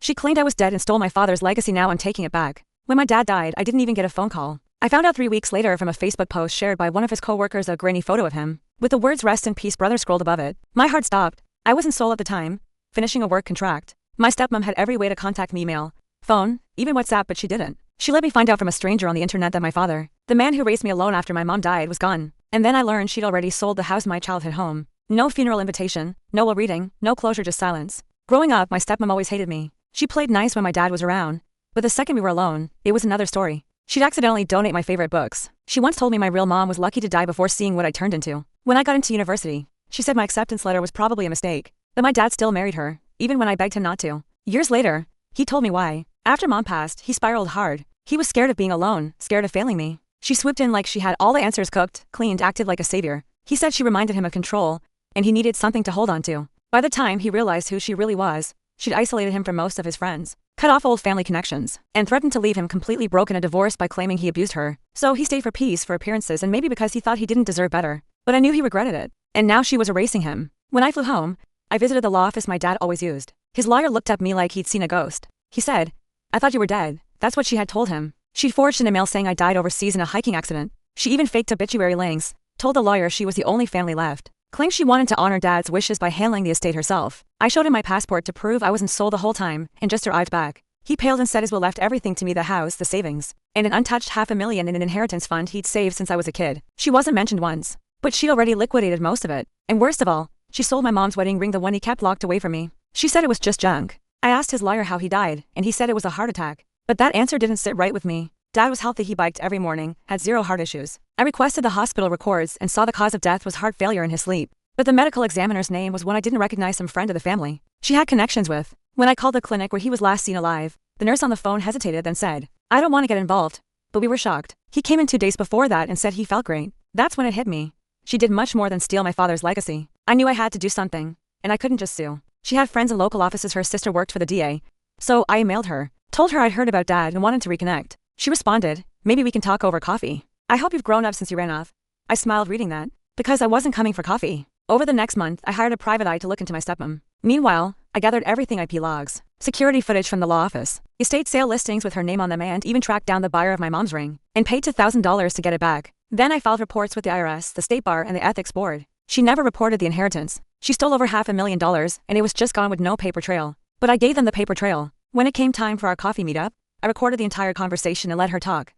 She claimed I was dead and stole my father's legacy. Now I'm taking it back. When my dad died, I didn't even get a phone call. I found out 3 weeks later from a Facebook post shared by one of his co-workers, a grainy photo of him, with the words "Rest in peace, brother" scrolled above it. My heart stopped. I was in Seoul at the time, finishing a work contract. My stepmom had every way to contact me: email, phone, even WhatsApp, but she didn't. She let me find out from a stranger on the internet that my father, the man who raised me alone after my mom died, was gone. And then I learned she'd already sold the house, my childhood home. No funeral invitation, no will reading, no closure, just silence. Growing up, my stepmom always hated me. She played nice when my dad was around, but the second we were alone, it was another story. She'd accidentally donate my favorite books. She once told me my real mom was lucky to die before seeing what I turned into. When I got into university, she said my acceptance letter was probably a mistake, that my dad still married her, even when I begged him not to. Years later, he told me why. After mom passed, he spiraled hard. He was scared of being alone, scared of failing me. She swooped in like she had all the answers, cooked, cleaned, acted like a savior. He said she reminded him of control, and he needed something to hold on to. By the time he realized who she really was, she'd isolated him from most of his friends, cut off old family connections, and threatened to leave him completely broken, a divorce, by claiming he abused her. So he stayed for peace, for appearances, and maybe because he thought he didn't deserve better. But I knew he regretted it. And now she was erasing him. When I flew home, I visited the law office my dad always used. His lawyer looked at me like he'd seen a ghost. He said, "I thought you were dead." That's what she had told him. She'd forged an email saying I died overseas in a hiking accident. She even faked obituary links, told the lawyer she was the only family left, claimed she wanted to honor dad's wishes by handling the estate herself. I showed him my passport to prove I wasn't sold the whole time, and just arrived back. He paled and said his will left everything to me: the house, the savings, and an untouched $500,000 in an inheritance fund he'd saved since I was a kid. She wasn't mentioned once, but she'd already liquidated most of it. And worst of all, she sold my mom's wedding ring, the one he kept locked away from me. She said it was just junk. I asked his lawyer how he died, and he said it was a heart attack. But that answer didn't sit right with me. Dad was healthy, he biked every morning, had zero heart issues. I requested the hospital records and saw the cause of death was heart failure in his sleep. But the medical examiner's name was one I didn't recognize, some friend of the family she had connections with. When I called the clinic where he was last seen alive, the nurse on the phone hesitated, then said, "I don't want to get involved." But we were shocked. He came in 2 days before that and said he felt great. That's when it hit me. She did much more than steal my father's legacy. I knew I had to do something, and I couldn't just sue. She had friends in local offices. Her sister worked for the DA. So I emailed her, told her I'd heard about dad and wanted to reconnect. She responded, "Maybe we can talk over coffee. I hope you've grown up since you ran off." I smiled reading that, because I wasn't coming for coffee. Over the next month, I hired a private eye to look into my stepmom. Meanwhile, I gathered everything: IP logs, security footage from the law office, estate sale listings with her name on them, and even tracked down the buyer of my mom's ring, and paid $2,000 to get it back. Then I filed reports with the IRS, the State Bar, and the Ethics Board. She never reported the inheritance. She stole over $500,000, and it was just gone with no paper trail. But I gave them the paper trail. When it came time for our coffee meetup, I recorded the entire conversation and let her talk.